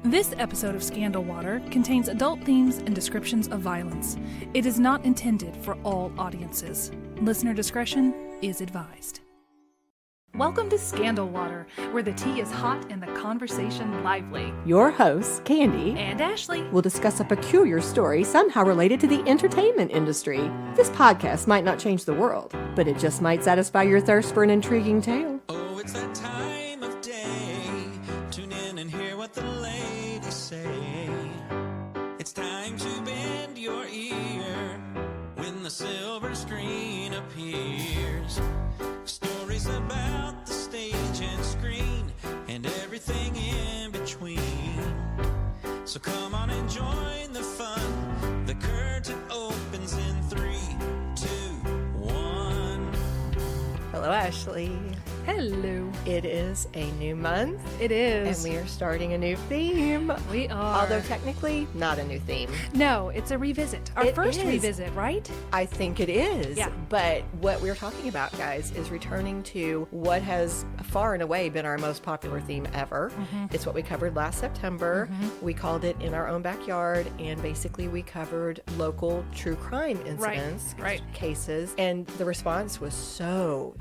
This episode of Scandal Water contains adult themes and descriptions of violence. It is not intended for all audiences. Listener discretion is advised. Welcome to Scandal Water, where the tea is hot and the conversation lively. Your hosts, Candy And Ashley will discuss a peculiar story somehow related to the entertainment industry. This podcast might not change the world, but it just might satisfy your thirst for an intriguing tale. Oh, it's that time of day. Tune in and hear what the ladies say. It's time to bend your ear when the silver screen appears. Stories about the stage and screen and everything in between. So come on and join the fun. The curtain opens in 3, 2, 1. Hello, Ashley. Hello. It is a new month. It is. And we are starting a new theme. We are. Although technically not a new theme. No, it's a revisit. Our It first is. revisit, right? I think it is. Yeah. But what we're talking about, guys, is returning to what has far and away been our most popular theme ever. It's what we covered last September. We called it In Our Own Backyard, and basically we covered local true crime incidents, right. cases, and the response was so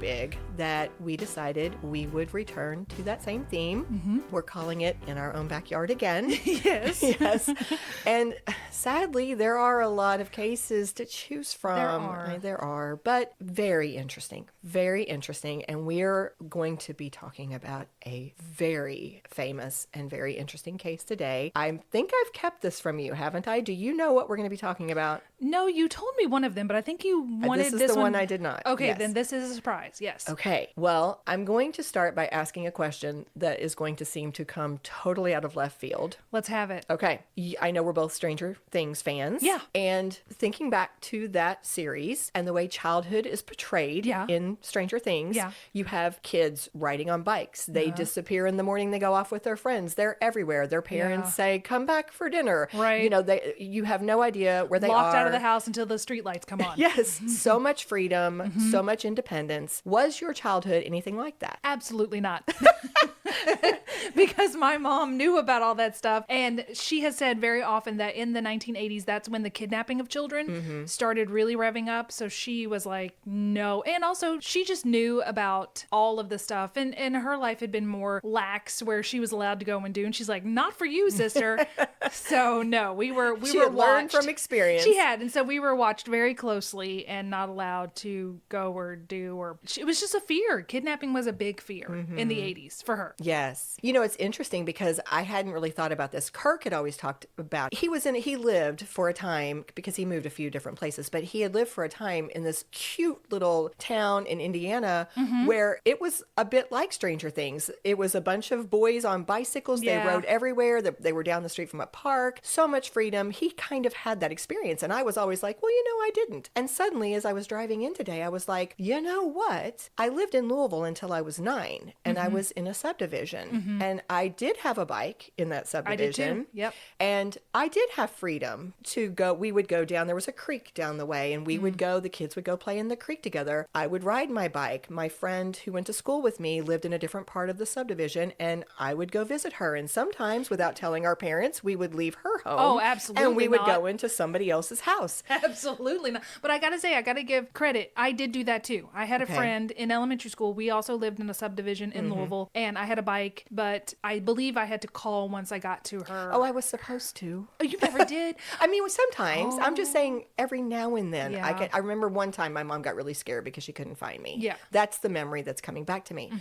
big that we decided we would return to that same theme. We're calling it In Our Own Backyard again. Yes. Yes. And sadly, there are a lot of cases to choose from. There are, but very interesting. Very interesting. And we're going to be talking about a very famous and very interesting case today. I think I've kept this from you, haven't I? Do you know what we're going to be talking about? No, you told me one of them, but I think you wanted This is the one I did not. Okay, Yes. then this is a surprise. Yes. Okay, well, I'm going to start by asking a question that is going to seem to come totally out of left field. Let's have it. Okay, I know we're both Stranger Things fans. Yeah. And thinking back to that series and the way childhood is portrayed in Stranger Things, you have kids riding on bikes. They disappear in the morning, they go off with their friends. They're everywhere. Their parents say, come back for dinner. Right. You know, you have no idea where they Locked are. out of the house until the street lights come on. Yes, so much freedom, so much independence. Was your childhood anything like that? Absolutely not. Because my mom knew about all that stuff. And she has said very often that in the 1980s, that's when the kidnapping of children started really revving up. So she was like, no. And also she just knew about all of the stuff. And her life had been more lax where she was allowed to go and do. And she's like, not for you, sister. So no, we were had learned from experience. She had. And so we were watched very closely and not allowed to go or do, or it was just a fear. Kidnapping was a big fear in the 80s for her. Yes. You know, it's interesting because I hadn't really thought about this. Kirk had always talked about, he lived for a time, because he moved a few different places, but he had lived for a time in this cute little town in Indiana where it was a bit like Stranger Things. It was a bunch of boys on bicycles. They rode everywhere. They were down the street from a park. So much freedom. He kind of had that experience. And I was always like, well, I didn't. And suddenly, as I was driving in today, I was like, you know what? I lived in Louisville until I was 9, and I was in a subdivision. And I did have a bike in that subdivision. I did too. Yep. And I did have freedom to go. We would go down. There was a creek down the way, and we would go. The kids would go play in the creek together. I would ride my bike. My friend who went to school with me lived in a different part of the subdivision, and I would go visit her. And sometimes, without telling our parents, we would leave her home. Oh, absolutely And we would not. go into somebody else's house. Absolutely not. But I gotta say, I gotta give credit. I did do that too. I had a friend in elementary school. We also lived in a subdivision in Louisville, and I had a bike, but I believe I had to call once I got to her. Oh, I was supposed to. Oh, you never did? I mean, sometimes. I'm just saying every now and then. Yeah. I remember one time my mom got really scared because she couldn't find me. Yeah. That's the memory that's coming back to me.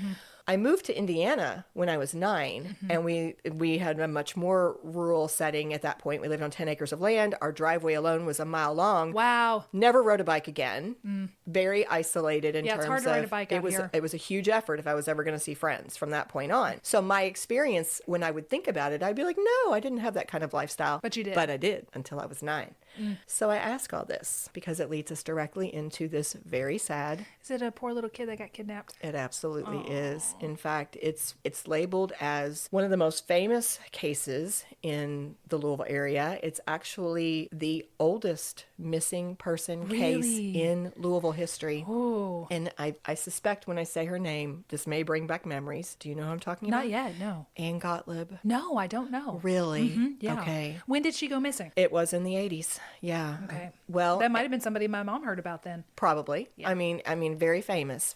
I moved to Indiana when I was 9, and we had a much more rural setting at that point. We lived on 10 acres of land. Our driveway alone was a mile long. Wow. Never rode a bike again. Very isolated in terms of... it's hard to ride a bike out here. It was a huge effort if I was ever going to see friends from that point on. So my experience, when I would think about it, I'd be like, no, I didn't have that kind of lifestyle. But you did. But I did until I was 9. So I ask all this because it leads us directly into this very sad... Is it a poor little kid that got kidnapped? It absolutely is. In fact, it's labeled as one of the most famous cases in the Louisville area. It's actually the oldest missing person case in Louisville history. Oh. And I suspect when I say her name, this may bring back memories. Do you know who I'm talking about? Not yet, no. Ann Gotlib. No, I don't know. Really? Yeah. Okay. When did she go missing? It was in the 80s. Yeah. Okay. Well, That might have been somebody my mom heard about then. probably. Yeah. I mean, very famous,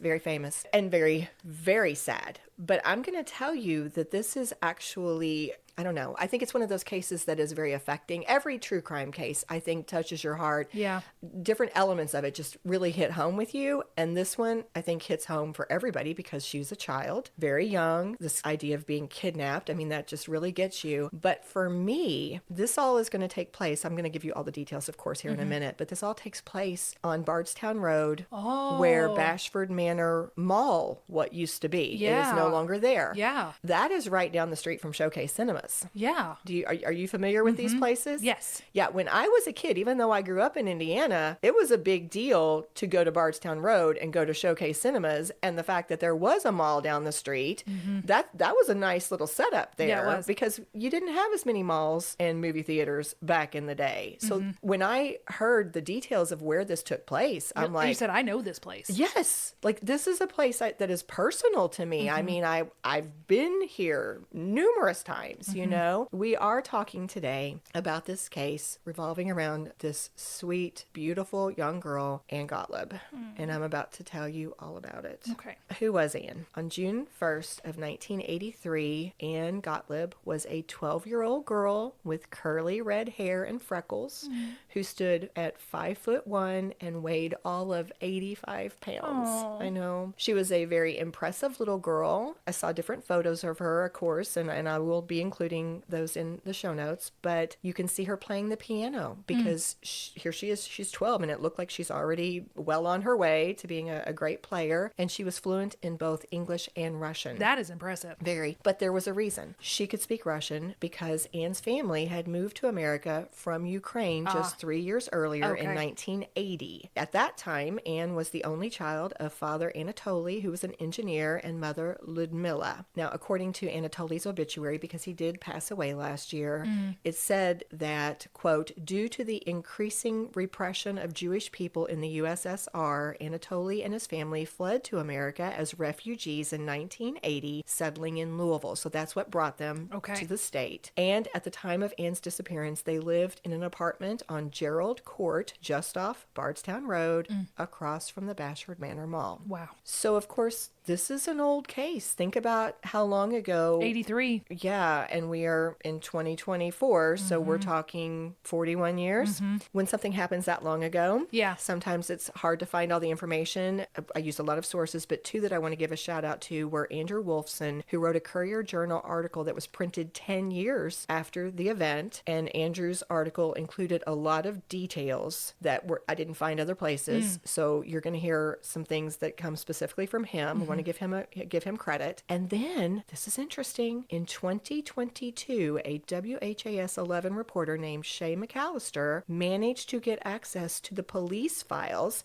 and very, very sad. But I'm going to tell you that this is actually, I don't know. I think it's one of those cases that is very affecting. Every true crime case, I think, touches your heart. Yeah. Different elements of it just really hit home with you. And this one, I think, hits home for everybody because she was a child, very young. This idea of being kidnapped, I mean, that just really gets you. But for me, this all is going to take place. I'm going to give you all the details, of course, here in a minute. But this all takes place on Bardstown Road, where Bashford Manor Mall, what used to be, Yeah. is no longer there. Yeah. That is right down the street from Showcase Cinemas. Yeah. Are you familiar with these places? Yes. Yeah, when I was a kid, even though I grew up in Indiana, it was a big deal to go to Bardstown Road and go to Showcase Cinemas. And the fact that there was a mall down the street, that was a nice little setup there. Yeah, it was. Because you didn't have as many malls and movie theaters back in the day. So when I heard the details of where this took place, I'm like, you said, I know this place. yes, like this is a place that is personal to me. I mean, I've been here numerous times, you know. We are talking today about this case revolving around this sweet, beautiful young girl, Ann Gotlib. And I'm about to tell you all about it. Okay. Who was Ann? On June 1st of 1983, Ann Gotlib was a 12-year-old girl with curly red hair and freckles who stood at 5'1" and weighed all of 85 pounds. I know. She was a very impressive little girl. I saw different photos of her, of course, and I will be including those in the show notes, but you can see her playing the piano because here she is, she's 12, and it looked like she's already well on her way to being a great player, and she was fluent in both English and Russian. That is impressive. Very. But there was a reason. She could speak Russian because Anne's family had moved to America from Ukraine just 3 years earlier in 1980. At that time, Anne was the only child of father Anatoly, who was an engineer, and mother Ludmila. Now, according to Anatoly's obituary, because he did pass away last year, it said that, quote, due to the increasing repression of Jewish people in the USSR, Anatoly and his family fled to America as refugees in 1980, settling in Louisville. So that's what brought them to the state. And at the time of Anne's disappearance, they lived in an apartment on Gerald Court, just off Bardstown Road, across from the Bashford Manor Mall. Wow. So, of course, this is an old case. Think about how long ago. 83. Yeah, and we are in 2024, so we're talking 41 years. When something happens that long ago, Yeah. sometimes it's hard to find all the information. I used a lot of sources, but two that I want to give a shout out to were Andrew Wolfson, who wrote a Courier Journal article that was printed 10 years after the event, and Andrew's article included a lot of details that I didn't find other places. So you're going to hear some things that come specifically from him. I want to give him credit. And then, this is interesting, in 2022, a WHAS 11 reporter named Shay McAllister managed to get access to the police files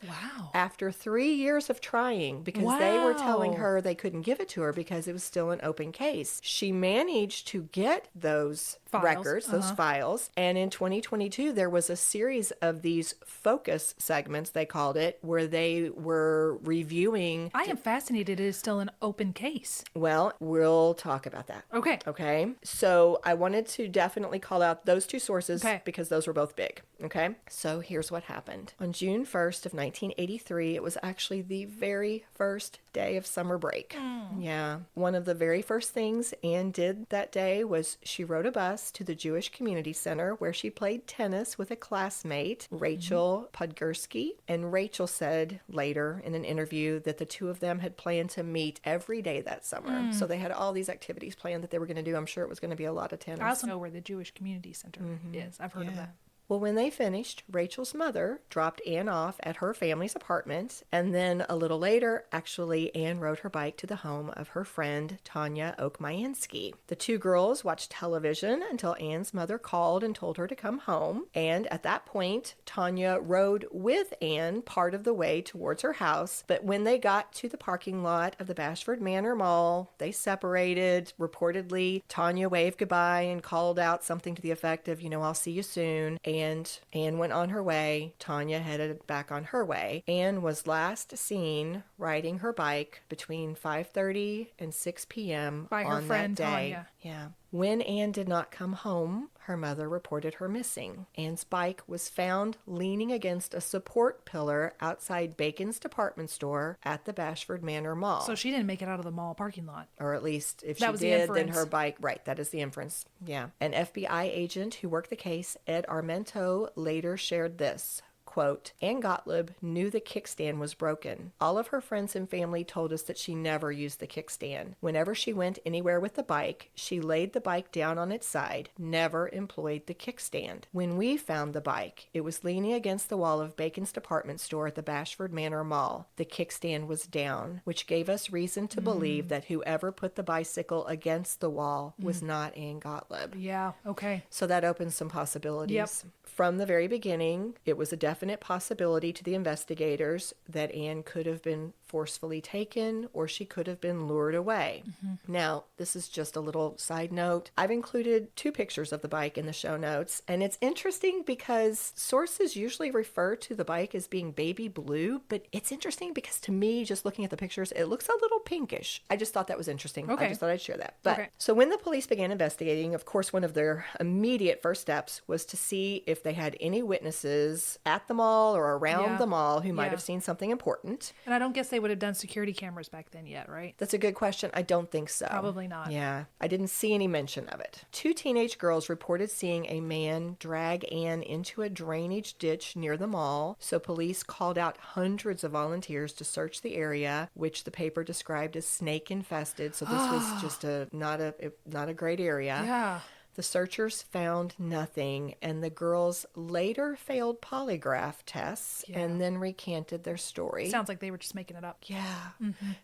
after 3 years of trying because they were telling her they couldn't give it to her because it was still an open case. She managed to get those records, those files. And in 2022, there was a series of these focus segments, they called it, where they were reviewing. I am fascinated it is still an open case. Well, we'll talk about that. Okay. Okay. So I wanted to definitely call out those two sources because those were both big. Okay. So here's what happened. On June 1st of 1983, it was actually the very first day of summer break. Yeah. One of the very first things Anne did that day was she rode a bus to the Jewish Community Center where she played tennis with a classmate, Rachel Podgorski. And Rachel said later in an interview that the two of them had planned to meet every day that summer. So they had all these activities planned that they were going to do. I'm sure it was going to be a lot of tennis. I also know where the Jewish Community Center is. I've heard of that. Well, when they finished, Rachel's mother dropped Ann off at her family's apartment, and then a little later, actually, Ann rode her bike to the home of her friend, Tanya Okmayansky. The two girls watched television until Ann's mother called and told her to come home, and at that point, Tanya rode with Ann part of the way towards her house, but when they got to the parking lot of the Bashford Manor Mall, they separated. Reportedly, Tanya waved goodbye and called out something to the effect of, I'll see you soon. And Ann went on her way. Tanya headed back on her way. Ann was last seen riding her bike between 5:30 and 6 p.m. By her on friend that day. Tanya. Yeah. When Ann did not come home, her mother reported her missing. Ann's bike was found leaning against a support pillar outside Bacon's department store at the Bashford Manor Mall. So she didn't make it out of the mall parking lot. Or at least if That she was the did, then inference. her bike, right, that is the inference. Yeah. An FBI agent who worked the case, Ed Armento, later shared this. Quote, Ann Gotlib knew the kickstand was broken. All of her friends and family told us that she never used the kickstand. Whenever she went anywhere with the bike, she laid the bike down on its side, never employed the kickstand. When we found the bike, it was leaning against the wall of Bacon's department store at the Bashford Manor Mall. The kickstand was down, which gave us reason to believe that whoever put the bicycle against the wall was not Ann Gotlib. Yeah, okay. So that opens some possibilities. Yep. From the very beginning, it was a definite possibility to the investigators that Ann could have been forcefully taken or she could have been lured away. Now, this is just a little side note. I've included 2 pictures of the bike in the show notes, and it's interesting because sources usually refer to the bike as being baby blue, but it's interesting because to me, just looking at the pictures, it looks a little pinkish. I just thought that was interesting. Okay. I just thought I'd share that. But Okay. So when the police began investigating, of course, one of their immediate first steps was to see if they had any witnesses at the mall or around Yeah. the mall who might Yeah. have seen something important. And I don't guess they would have done security cameras back then yet, right? That's a good question. I don't think so. Probably not. Yeah, I didn't see any mention of it. 2 teenage girls reported seeing a man drag Ann into a drainage ditch near the mall, so police called out hundreds of volunteers to search the area, which the paper described as snake infested. So this was just not a great area. Yeah. The searchers found nothing, and the girls later failed polygraph tests and then recanted their story. Sounds like they were just making it up. Yeah.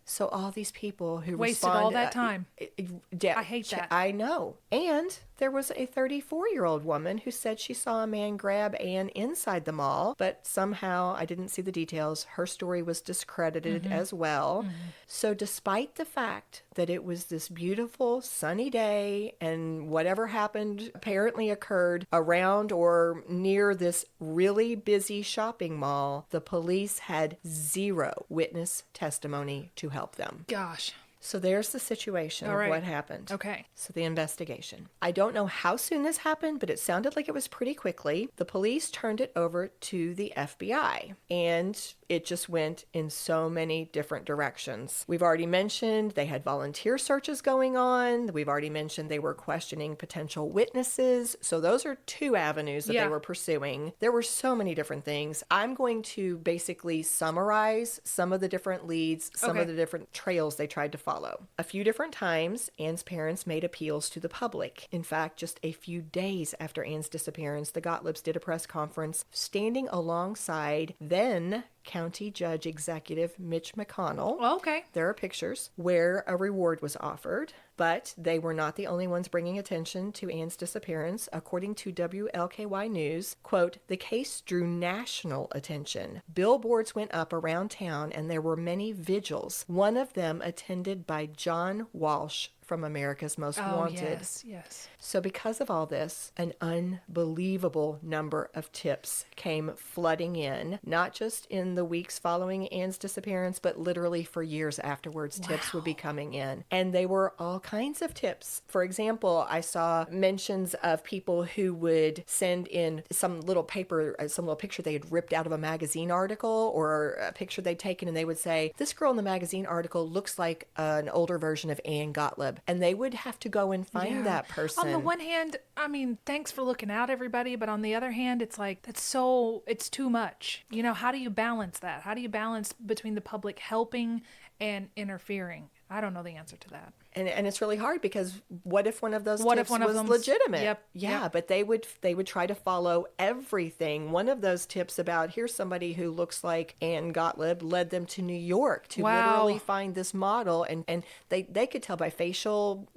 So all these people who Wasted all that time. I hate that. I know. And there was a 34-year-old woman who said she saw a man grab Ann inside the mall, but somehow, I didn't see the details, her story was discredited as well. So despite the fact that it was this beautiful sunny day and whatever happened apparently occurred around or near this really busy shopping mall, the police had 0 witness testimony to help them. Gosh. So there's the situation All of right. what happened. Okay. So the investigation. I don't know how soon this happened, but it sounded like it was pretty quickly. The police turned it over to the FBI, and it just went in so many different directions. We've already mentioned they had volunteer searches going on. We've already mentioned they were questioning potential witnesses. So those are 2 avenues that they were pursuing. There were so many different things. I'm going to basically summarize some of the different leads, some of the different trails they tried to follow. A few different times, Ann's parents made appeals to the public. In fact, just a few days after Ann's disappearance, the Gotlibs did a press conference standing alongside then County Judge Executive Mitch McConnell. Well, okay. There are pictures where a reward was offered, but they were not the only ones bringing attention to Ann's disappearance. According to WLKY News, quote, the case drew national attention. Billboards went up around town and there were many vigils, one of them attended by John Walsh from America's Most Wanted. Yes. So because of all this, an unbelievable number of tips came flooding in, not just in the weeks following Ann's disappearance, but literally for years afterwards, tips would be coming in. And they were all kinds of tips. For example, I saw mentions of people who would send in some little paper, some little picture they had ripped out of a magazine article or a picture they'd taken, and they would say, this girl in the magazine article looks like an older version of Ann Gotlib. And they would have to go and find that person. On the one hand, I mean, thanks for looking out, everybody. But on the other hand, it's like, it's too much. You know, how do you balance that? How do you balance between the public helping and interfering? I don't know the answer to that. And it's really hard because what if one of those What tips if one of was them's- legitimate? Yep, Yeah, yep. but they would try to follow everything. One of those tips about here's somebody who looks like Ann Gotlib led them to New York to Wow. literally find this model, and they could tell by facial,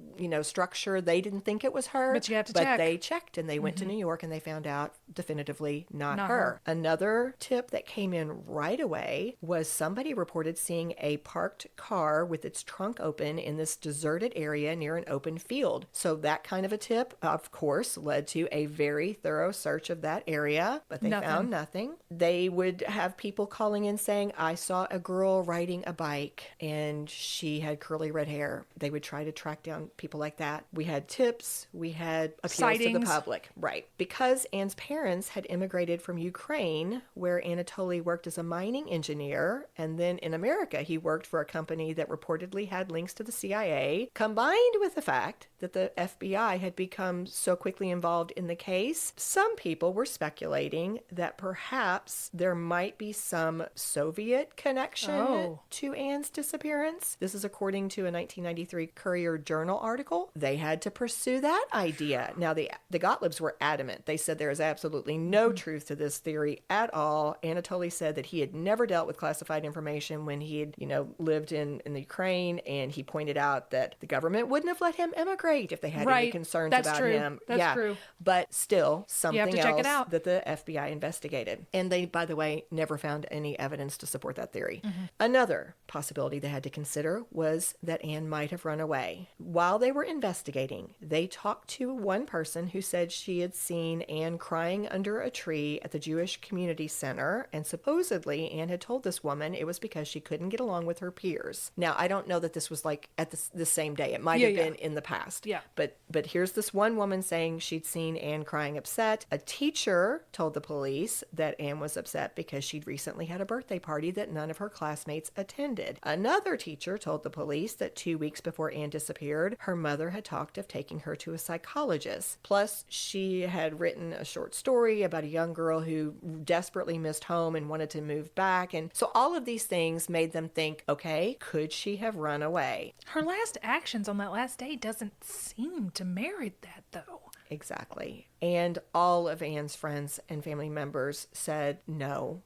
structure they didn't think it was her. But you have to but check. they checked and they went to New York and they found out definitively not Not her. her. Another tip that came in right away was somebody reported seeing a parked car with its trunk open in this deserted area near an open field. So that kind of a tip, of course, led to a very thorough search of that area, but they found nothing. They would have people calling in saying, I saw a girl riding a bike and she had curly red hair. They would try to track down people like that. We had tips. We had appeals to the Sightings. public. Right. Because Anne's parents had immigrated from Ukraine, where Anatoly worked as a mining engineer, and then in America he worked for a company that reportedly had links to the CIA, combined with the fact that the FBI had become so quickly involved in the case, some people were speculating that perhaps there might be some Soviet connection to Anne's disappearance. This is according to a 1993 Courier Journal article. They had to pursue that idea. Now, the Gotlibs were adamant. They said there is absolutely no truth to this theory at all. Anatoly said that he had never dealt with classified information when he had, lived in the Ukraine, and he pointed out that the government wouldn't have let him emigrate if they had any concerns That's about true. him. That's true. But still, something to check it else out. that the FBI investigated. And they, by the way, never found any evidence to support that theory. Another possibility they had to consider was that Anne might have run away. While they were investigating, they talked to one person who said she had seen Anne crying under a tree at the Jewish Community Center, and supposedly Anne had told this woman it was because she couldn't get along with her peers. Now, I don't know that this was like at the same day. It might have been in the past. Yeah. But here's this one woman saying she'd seen Anne crying upset. A teacher told the police that Anne was upset because she'd recently had a birthday party that none of her classmates attended. Another teacher told the police that 2 weeks before Anne disappeared, her mother had talked of taking her to a psychologist. Plus, she had written a short story about a young girl who desperately missed home and wanted to move back. And so all of these things made them think, okay, could she have run away? Her last actions on that last day doesn't seem to merit that, though. Exactly. And all of Anne's friends and family members said no.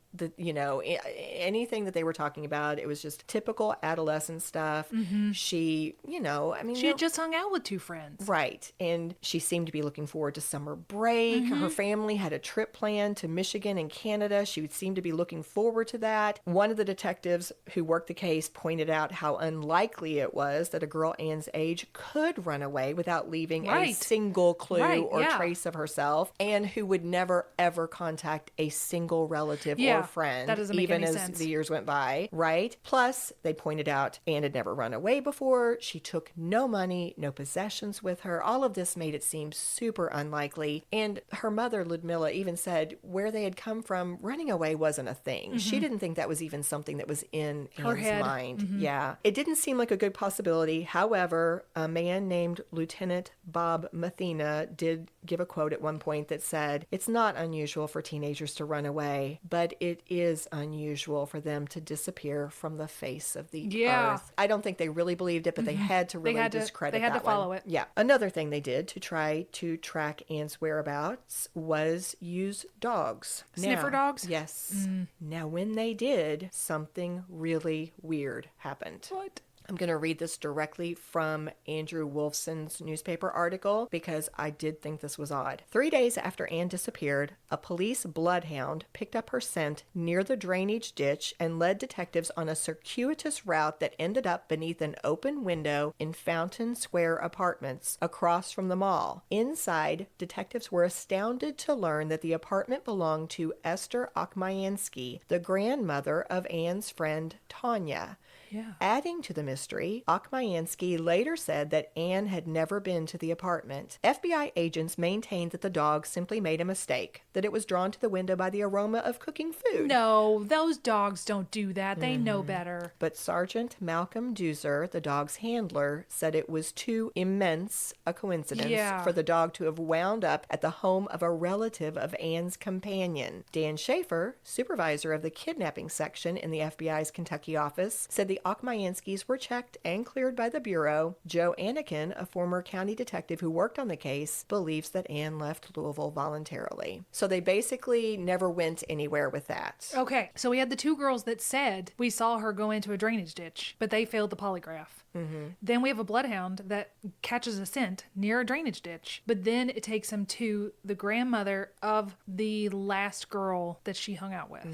Anything that they were talking about, it was just typical adolescent stuff. She, She had just hung out with two friends. Right. And she seemed to be looking forward to summer break. Her family had a trip planned to Michigan and Canada. She would seem to be looking forward to that. One of the detectives who worked the case pointed out how unlikely it was that a girl Anne's age could run away without leaving a single clue or trace of herself, and who would never, ever contact a single relative or friend, that doesn't make even any as sense. the years went by, right? Plus, they pointed out Anne had never run away before. She took no money, no possessions with her. All of this made it seem super unlikely. And her mother, Ludmilla, even said where they had come from, running away wasn't a thing. She didn't think that was even something that was in Her Anne's head. mind. Yeah. It didn't seem like a good possibility. However, a man named Lieutenant Bob Mathena did give a quote at one point that said, "It's not unusual for teenagers to run away, but it is unusual for them to disappear from the face of the earth." I don't think they really believed it, but they had to really discredit they had that to follow one. it. Yeah. Another thing they did to try to track Anne's whereabouts was use dogs. Sniffer dogs? Yes. Now, when they did, something really weird happened. What? I'm going to read this directly from Andrew Wolfson's newspaper article because I did think this was odd. 3 days after Anne disappeared, a police bloodhound picked up her scent near the drainage ditch and led detectives on a circuitous route that ended up beneath an open window in Fountain Square Apartments across from the mall. Inside, detectives were astounded to learn that the apartment belonged to Esther Okmayansky, the grandmother of Anne's friend Tanya. Yeah. Adding to the mystery, Okmayansky later said that Anne had never been to the apartment. FBI agents maintained that the dog simply made a mistake, that it was drawn to the window by the aroma of cooking food. No, those dogs don't do that. They know better. But Sergeant Malcolm Doozer, the dog's handler, said it was too immense a coincidence for the dog to have wound up at the home of a relative of Anne's companion. Dan Schaefer, supervisor of the kidnapping section in the FBI's Kentucky office, said the the Ochmayanskis were checked and cleared by the Bureau, Joe Anakin, a former county detective who worked on the case, believes that Ann left Louisville voluntarily. So they basically never went anywhere with that. Okay, so we had the two girls that said we saw her go into a drainage ditch, but they failed the polygraph. Then we have a bloodhound that catches a scent near a drainage ditch, but then it takes him to the grandmother of the last girl that she hung out with.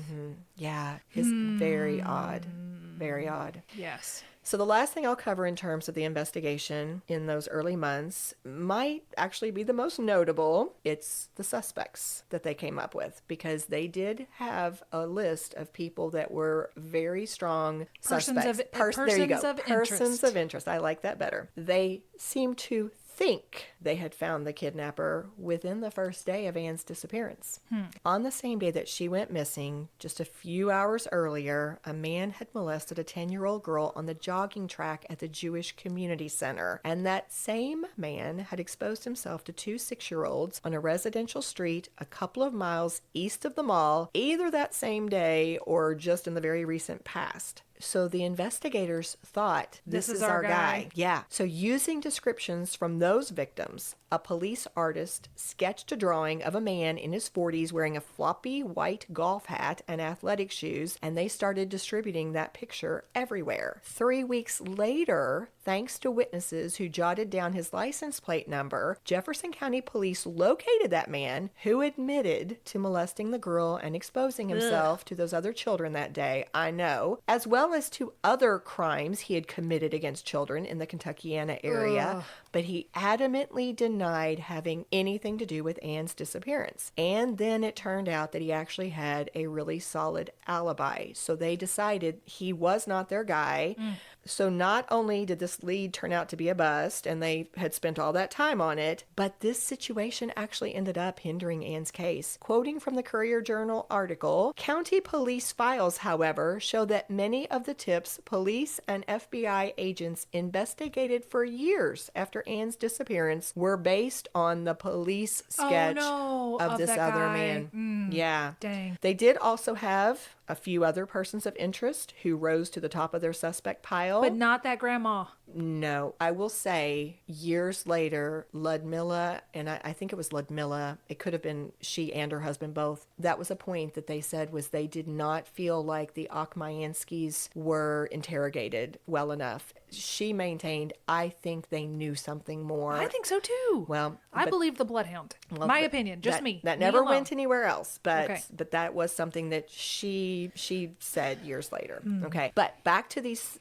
Yeah, it's very odd. Very odd. Yes. So the last thing I'll cover in terms of the investigation in those early months might actually be the most notable. It's the suspects that they came up with, because they did have a list of people that were very strong suspects. There you go. Persons of interest. I like that better. They seem to think they had found the kidnapper within the first day of Ann's disappearance. On the same day that she went missing, just a few hours earlier, a man had molested a 10-year-old girl on the jogging track at the Jewish Community Center. And that same man had exposed himself to two 6-year-olds on a residential street a couple of miles east of the mall, either that same day or just in the very recent past. So the investigators thought, this is our guy. Yeah. So using descriptions from those victims, a police artist sketched a drawing of a man in his 40s wearing a floppy white golf hat and athletic shoes, and they started distributing that picture everywhere. 3 weeks later, thanks to witnesses who jotted down his license plate number, Jefferson County Police located that man who admitted to molesting the girl and exposing himself to those other children that day, I know, as well as to other crimes he had committed against children in the Kentuckiana area, but he adamantly denied having anything to do with Ann's disappearance. And then it turned out that he actually had a really solid alibi. So they decided he was not their guy. So not only did this lead turn out to be a bust, and they had spent all that time on it, but this situation actually ended up hindering Ann's case. Quoting from the Courier-Journal article, county police files, however, show that many of the tips police and FBI agents investigated for years after Ann's disappearance were based on the police sketch of this other man. Yeah. Dang. They did also have a few other persons of interest who rose to the top of their suspect pile. But not that grandma. No. I will say, years later, Ludmilla, and I think it was Ludmilla, it could have been she and her husband both, that was a point that they said was they did not feel like the Ochmayanskis were interrogated well enough. She maintained, I think they knew something more. I think so too. Well, I believe the bloodhound. My opinion, just me. That Me never alone. went anywhere else, but Okay. but that was something that she said years later. Okay, but back to these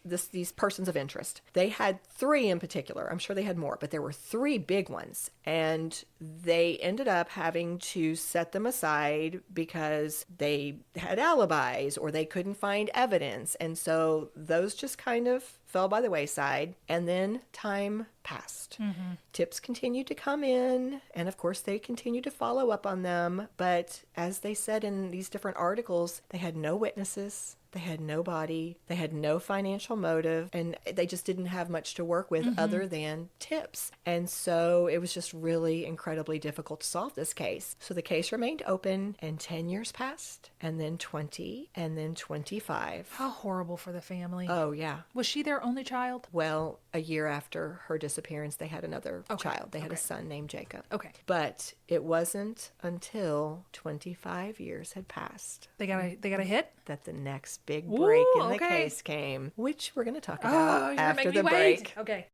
persons of interest. They had 3 in particular. I'm sure they had more, but there were 3 big ones, and they ended up having to set them aside because they had alibis or they couldn't find evidence, and so those just kind of fell by the wayside. And then time passed. Tips continued to come in, and of course they continued to follow up on them, but as they said in these different articles, they had no witnesses. They had no body, they had no financial motive, and they just didn't have much to work with other than tips. And so it was just really incredibly difficult to solve this case. So the case remained open, and 10 years passed, and then 20, and then 25. How horrible for the family. Oh, yeah. Was she their only child? Well, a year after her disappearance, they had another child. They had a son named Jacob. Okay. But it wasn't until 25 years had passed They got a hit? that the next big break in the okay. case came, which we're going to talk Oh, about you're gonna after make the me wait. break. Okay.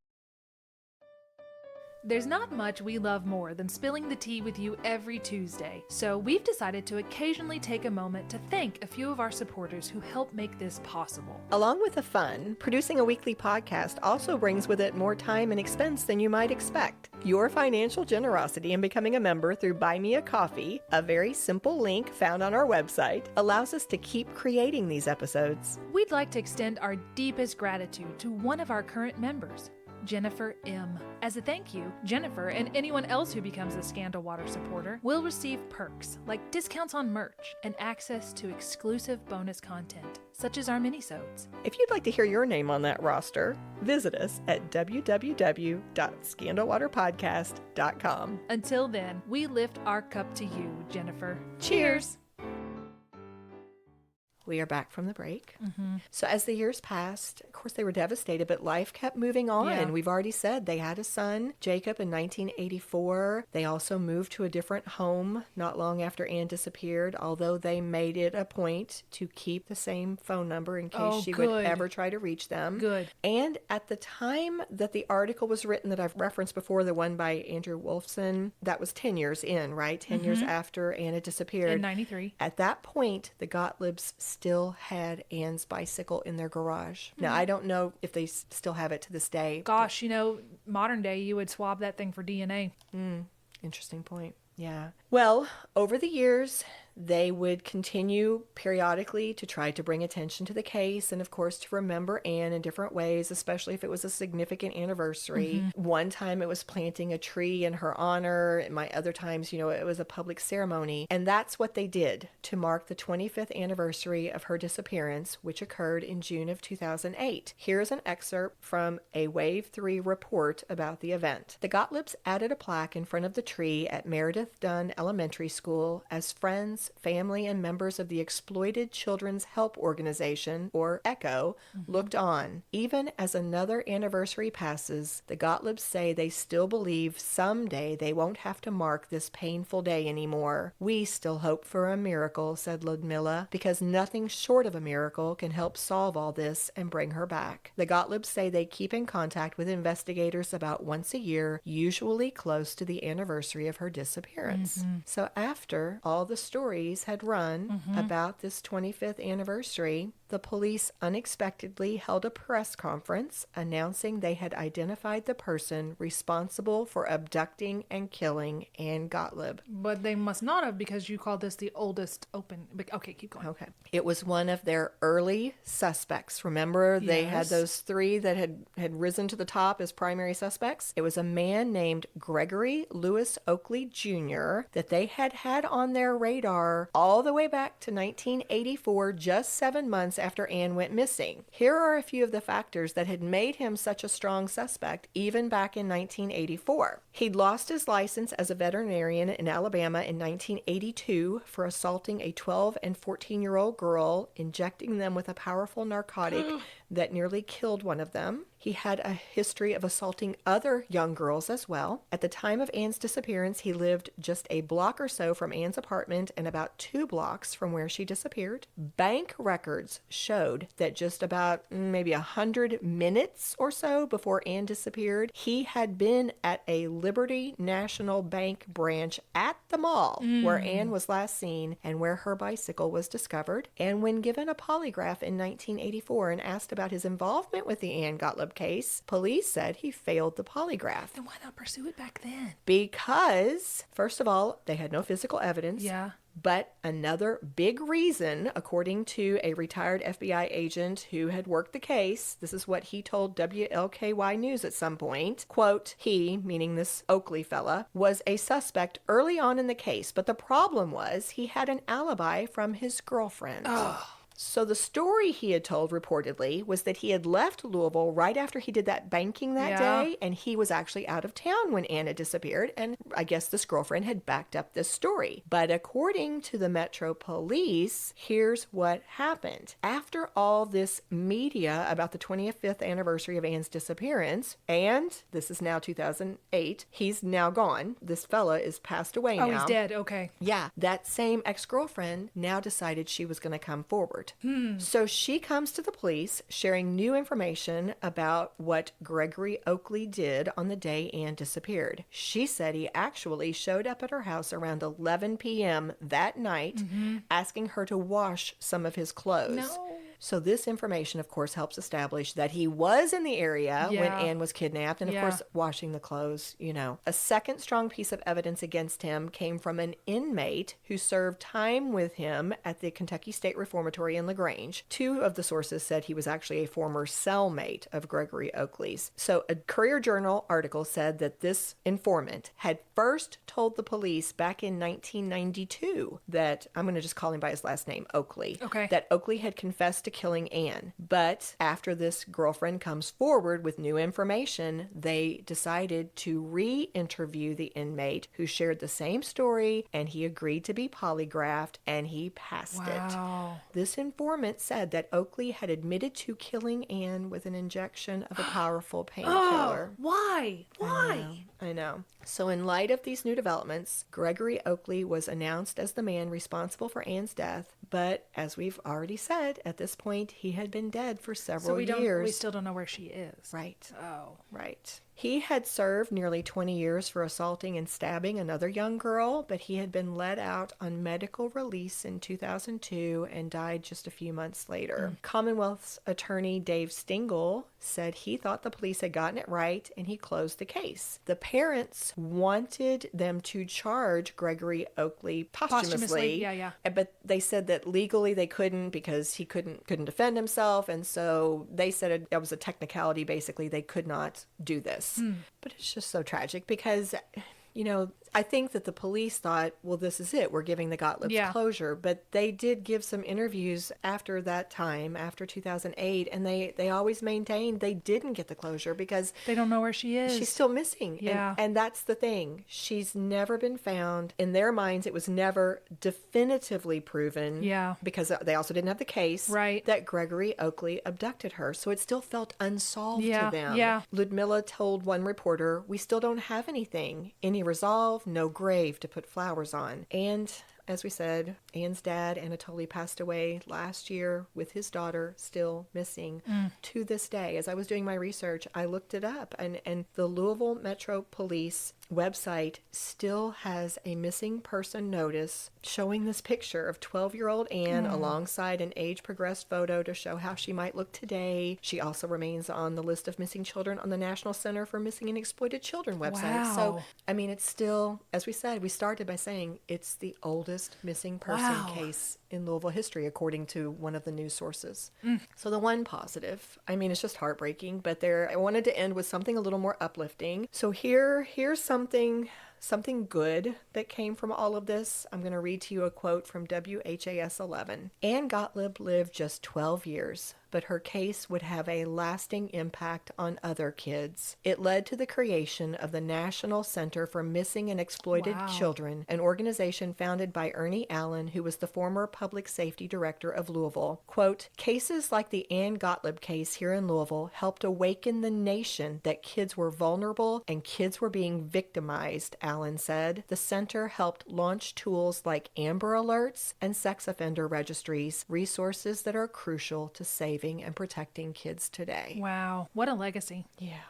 There's not much we love more than spilling the tea with you every Tuesday, so we've decided to occasionally take a moment to thank a few of our supporters who help make this possible. Along with the fun, producing a weekly podcast also brings with it more time and expense than you might expect. Your financial generosity in becoming a member through Buy Me a Coffee, a very simple link found on our website, allows us to keep creating these episodes. We'd like to extend our deepest gratitude to one of our current members, Jennifer M. As a thank you, Jennifer and anyone else who becomes a Scandal Water supporter will receive perks like discounts on merch and access to exclusive bonus content, such as our minisodes. If you'd like to hear your name on that roster, visit us at www.scandalwaterpodcast.com. Until then, we lift our cup to you, Jennifer. Cheers! we are back from the break. So as the years passed, of course, they were devastated, but life kept moving on. Yeah. We've already said they had a son, Jacob, in 1984. They also moved to a different home not long after Ann disappeared, although they made it a point to keep the same phone number in case she would ever try to reach them. Good. And at the time that the article was written that I've referenced before, the one by Andrew Wolfson, that was 10 years in, right? 10 years after Anna disappeared. In 93. At that point, the Gotlibs still had Ann's bicycle in their garage. Now, I don't know if they still have it to this day. Gosh, modern day, you would swab that thing for DNA. Interesting point. Yeah. Well, over the years, they would continue periodically to try to bring attention to the case and, of course, to remember Anne in different ways, especially if it was a significant anniversary. One time it was planting a tree in her honor. And other times, it was a public ceremony. And that's what they did to mark the 25th anniversary of her disappearance, which occurred in June of 2008. Here's an excerpt from a Wave 3 report about the event. The Gotlibs added a plaque in front of the tree at Meredith Dunn Elementary School as friends, family, and members of the Exploited Children's Help Organization, or ECHO, looked on. Even as another anniversary passes, the Gotlibs say they still believe someday they won't have to mark this painful day anymore. We still hope for a miracle, said Ludmilla, because nothing short of a miracle can help solve all this and bring her back. The Gotlibs say they keep in contact with investigators about once a year, usually close to the anniversary of her disappearance. So after all the stories had run about this 25th anniversary, the police unexpectedly held a press conference announcing they had identified the person responsible for abducting and killing Ann Gotlib. But they must not have, because you called this the oldest open. Okay, keep going. Okay. It was one of their early suspects. Remember, they had Yes. those three that had risen to the top as primary suspects? It was a man named Gregory Lewis Oakley Jr. that they had on their radar all the way back to 1984, just 7 months after Ann went missing. Here are a few of the factors that had made him such a strong suspect even back in 1984. He'd lost his license as a veterinarian in Alabama in 1982 for assaulting a 12 and 14-year-old girl, injecting them with a powerful narcotic that nearly killed one of them. He had a history of assaulting other young girls as well. At the time of Ann's disappearance, he lived just a block or so from Ann's apartment and about 2 blocks from where she disappeared. Bank records showed that just about maybe 100 minutes or so before Ann disappeared, he had been at a Liberty National Bank branch at the mall where Ann was last seen and where her bicycle was discovered. And when given a polygraph in 1984 and asked about his involvement with the Ann Gotlib case, police said he failed the polygraph. Then why not pursue it back then? Because, first of all, they had no physical evidence. Yeah. But another big reason, according to a retired FBI agent who had worked the case, this is what he told WLKY News at some point, quote, he, meaning this Oakley fella, was a suspect early on in the case, but the problem was he had an alibi from his girlfriend. So the story he had told reportedly was that he had left Louisville right after he did that banking that day, and he was actually out of town when Anna disappeared, and I guess this girlfriend had backed up this story. But according to the Metro Police, here's what happened. After all this media about the 25th anniversary of Ann's disappearance, and this is now 2008, he's now gone. This fella is passed away now. Oh, he's dead. Okay. Yeah, that same ex-girlfriend now decided she was going to come forward. So she comes to the police sharing new information about what Gregory Oakley did on the day Ann disappeared. She said he actually showed up at her house around 11 p.m. that night asking her to wash some of his clothes. No. So this information, of course, helps establish that he was in the area when Ann was kidnapped and, of course, washing the clothes, A second strong piece of evidence against him came from an inmate who served time with him at the Kentucky State Reformatory in LaGrange. 2 of the sources said he was actually a former cellmate of Gregory Oakley's. So a Courier Journal article said that this informant had first told the police back in 1992 that, I'm going to just call him by his last name, Oakley, Okay. that Oakley had confessed to killing Ann. But after this girlfriend comes forward with new information, they decided to re-interview the inmate who shared the same story, and he agreed to be polygraphed, and he passed Wow. it. This informant said that Oakley had admitted to killing Ann with an injection of a powerful painkiller. Why? Why? I know. So in light of these new developments, Gregory Oakley was announced as the man responsible for Ann's death. But as we've already said, at this point, he had been dead for several years. We still don't know where she is. Right. Oh. Right. He had served nearly 20 years for assaulting and stabbing another young girl, but he had been let out on medical release in 2002 and died just a few months later. Commonwealth's attorney Dave Stingle said he thought the police had gotten it right and he closed the case. The parents wanted them to charge Gregory Oakley posthumously. Yeah. But they said that legally they couldn't because he couldn't defend himself, and so they said it was a technicality. Basically, they could not do this. But it's just so tragic because, you know, I think that the police thought, well, this is it. We're giving the Gotlibs closure. But they did give some interviews after that time, after 2008, and they always maintained they didn't get the closure because they don't know where she is. She's still missing. Yeah. And that's the thing. She's never been found. In their minds, it was never definitively proven. Yeah. Because they also didn't have the case. Right. That Gregory Oakley abducted her. So it still felt unsolved to them. Yeah. Ludmilla told one reporter, "We still don't have anything. Any resolve, no grave to put flowers on." And as we said, Ann's dad, Anatoly, passed away last year with his daughter still missing to this day. As I was doing my research, I looked it up, and the Louisville Metro Police website still has a missing person notice showing this picture of 12-year-old Ann alongside an age-progressed photo to show how she might look today. She also remains on the list of missing children on the National Center for Missing and Exploited Children website. Wow. So, I mean, it's still, as we said, we started by saying it's the oldest missing person case in Louisville history, according to one of the news sources. So the one positive, I mean, it's just heartbreaking, but I wanted to end with something a little more uplifting. So here's something good that came from all of this. I'm going to read to you a quote from WHAS 11. Ann Gotlib lived just 12 years, but her case would have a lasting impact on other kids. It led to the creation of the National Center for Missing and Exploited Children, an organization founded by Ernie Allen, who was the former public safety director of Louisville. Quote, "Cases like the Ann Gotlib case here in Louisville helped awaken the nation that kids were vulnerable and kids were being victimized," Allen said. The center helped launch tools like Amber Alerts and sex offender registries, resources that are crucial to saving and protecting kids today. Wow. What a legacy. Yeah.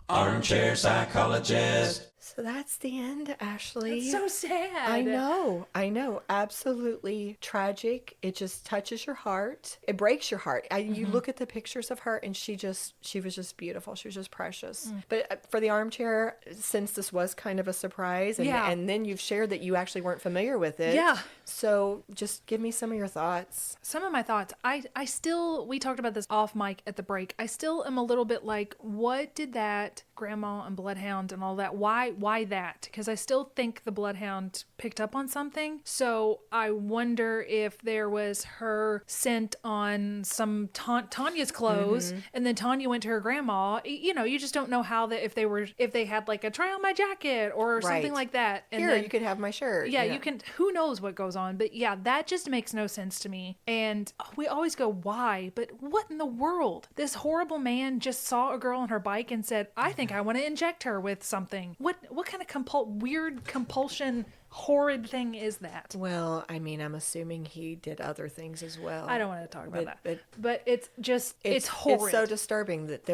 Armchair psychologist. So that's the end, Ashley. It's so sad. I know. Absolutely tragic. It just touches your heart. It breaks your heart. You look at the pictures of her and she was just beautiful. She was just precious. But for the armchair, since this was kind of a surprise and then you've shared that you actually weren't familiar with it. Yeah. So just give me some of your thoughts. Some of my thoughts. I still, we talked about this off mic at the break. I still am a little bit like, what did that grandma and bloodhound and all that, why that? Because I still think the bloodhound picked up on something. So I wonder if there was her scent on some Tanya's clothes, and then Tanya went to her grandma. You know, you just don't know how if they had like a try on my jacket or something like that. And Here, then, you could have my shirt. yeah, you can, who knows what goes on. But yeah, that just makes no sense to me. And we always go, why? But what in the world? This horrible man just saw a girl on her bike and said, I think I want to inject her with something. What kind of weird compulsion, horrid thing is that? Well, I mean, I'm assuming he did other things as well. I don't want to talk about that. But But it's just, it's horrid. It's so disturbing that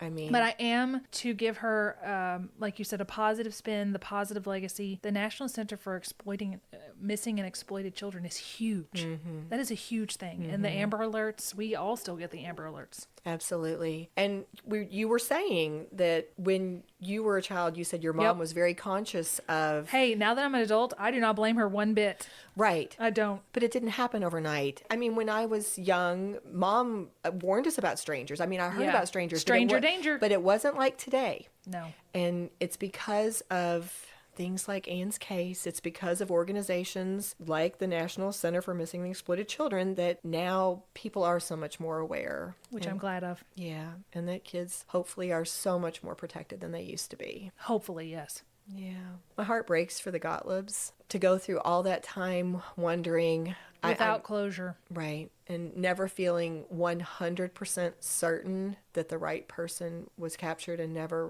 I mean. But I am to give her, like you said, a positive spin, the positive legacy. The National Center for Exploiting Missing and Exploited Children is huge. That is a huge thing. And the Amber Alerts, we all still get the Amber Alerts. Absolutely. And you were saying that when you were a child, you said your mom was very conscious of... Hey, now that I'm an adult, I do not blame her one bit. Right. I don't. But it didn't happen overnight. I mean, when I was young, Mom warned us about strangers. I mean, I heard about strangers. Stranger danger. But it wasn't like today. No. And it's because of things like Ann's case, it's because of organizations like the National Center for Missing and Exploited Children that now people are so much more aware. Which I'm glad of. Yeah, and that kids hopefully are so much more protected than they used to be. Hopefully, yes. Yeah. My heart breaks for the Gotlibs to go through all that time wondering. Without closure. Right. And never feeling 100% certain that the right person was captured and never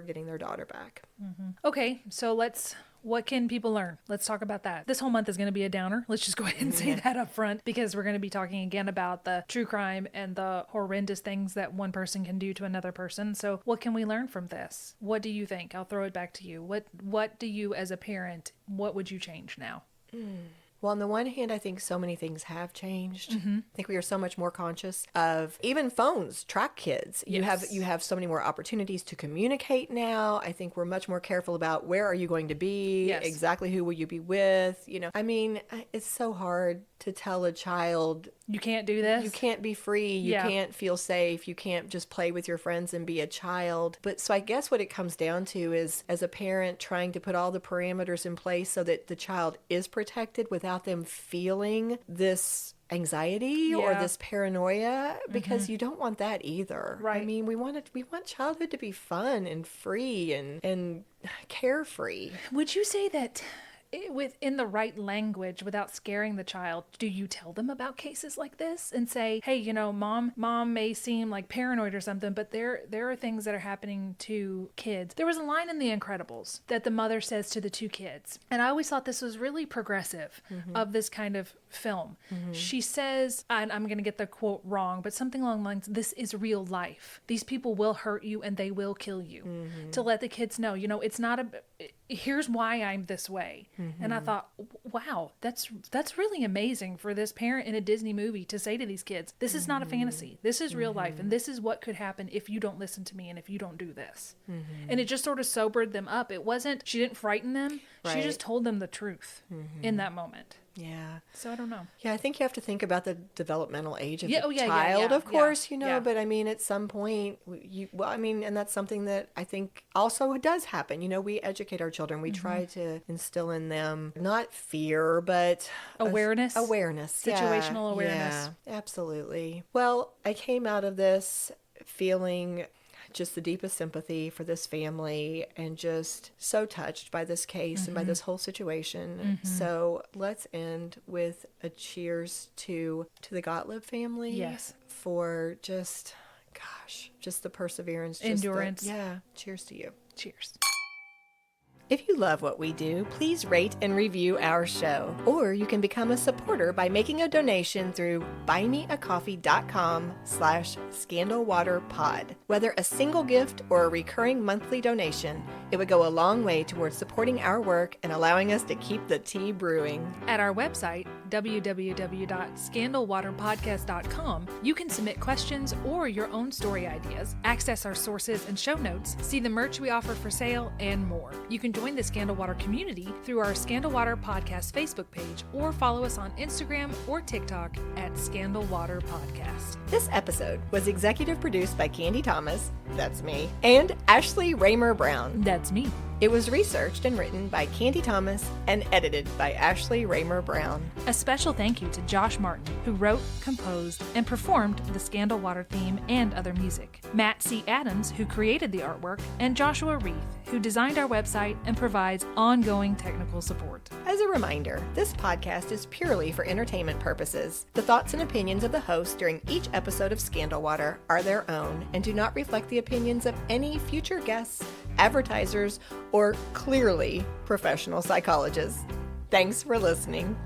getting their daughter back. Mm-hmm. Okay, so what can people learn? Let's talk about that. This whole month is going to be a downer. Let's just go ahead and say that up front, because we're going to be talking again about the true crime and the horrendous things that one person can do to another person. So what can we learn from this? What do you think? I'll throw it back to you. What do you, as a parent, what would you change now? Well, on the one hand, I think so many things have changed. Mm-hmm. I think we are so much more conscious of even phones track kids. Yes. You have so many more opportunities to communicate now. I think we're much more careful about where are you going to be, Yes. exactly who will you be with. It's so hard to tell a child, You can't do this? you can't be free, you Yeah. can't feel safe, you can't just play with your friends and be a child. But so I guess what it comes down to is, as a parent, trying to put all the parameters in place so that the child is protected without them feeling this anxiety or Yeah. this paranoia, because you don't want that either. Right. I mean, we want childhood to be fun and free and carefree. Would you say that within the right language, without scaring the child, do you tell them about cases like this and say, hey, mom may seem like paranoid or something, but there are things that are happening to kids. There was a line in The Incredibles that the mother says to the two kids, and I always thought this was really progressive of this kind of film. She says, and I'm going to get the quote wrong, but something along the lines, this is real life. These people will hurt you and they will kill you. To let the kids know, it's not here's why I'm this way. And I thought, wow, that's really amazing for this parent in a Disney movie to say to these kids, this is not a fantasy. This is real life. And this is what could happen if you don't listen to me and if you don't do this. And it just sort of sobered them up. She didn't frighten them. She Right. just told them the truth in that moment. Yeah. So I don't know. Yeah, I think you have to think about the developmental age of Yeah, the oh, yeah, child, yeah, of course, yeah. but I mean, at some point, and that's something that I think also does happen. We educate our children. We try to instill in them not fear, but Awareness. Situational awareness. Yeah, absolutely. Well, I came out of this feeling just the deepest sympathy for this family and just so touched by this case and by this whole situation. So let's end with a cheers to the Gotlib family. Yes. For just the perseverance. Endurance. Cheers to you. Cheers. If you love what we do, please rate and review our show. Or you can become a supporter by making a donation through buymeacoffee.com/scandalwaterpod. Whether a single gift or a recurring monthly donation, it would go a long way towards supporting our work and allowing us to keep the tea brewing. At our website, www.scandalwaterpodcast.com, you can submit questions or your own story ideas, access our sources and show notes, see the merch we offer for sale, and more. You can join the Scandal Water community through our Scandal Water Podcast Facebook page or follow us on Instagram or TikTok at Scandal Water Podcast. This episode was executive produced by Candy Thomas, that's me, and Ashley Raymer Brown. That's me. It was researched and written by Candy Thomas and edited by Ashley Raymer Brown. A special thank you to Josh Martin, who wrote, composed, and performed the Scandal Water theme and other music. Matt C. Adams, who created the artwork, and Joshua Reith, who designed our website and provides ongoing technical support. As a reminder, this podcast is purely for entertainment purposes. The thoughts and opinions of the host during each episode of Scandal Water are their own and do not reflect the opinions of any future guests, advertisers, or clearly professional psychologists. Thanks for listening.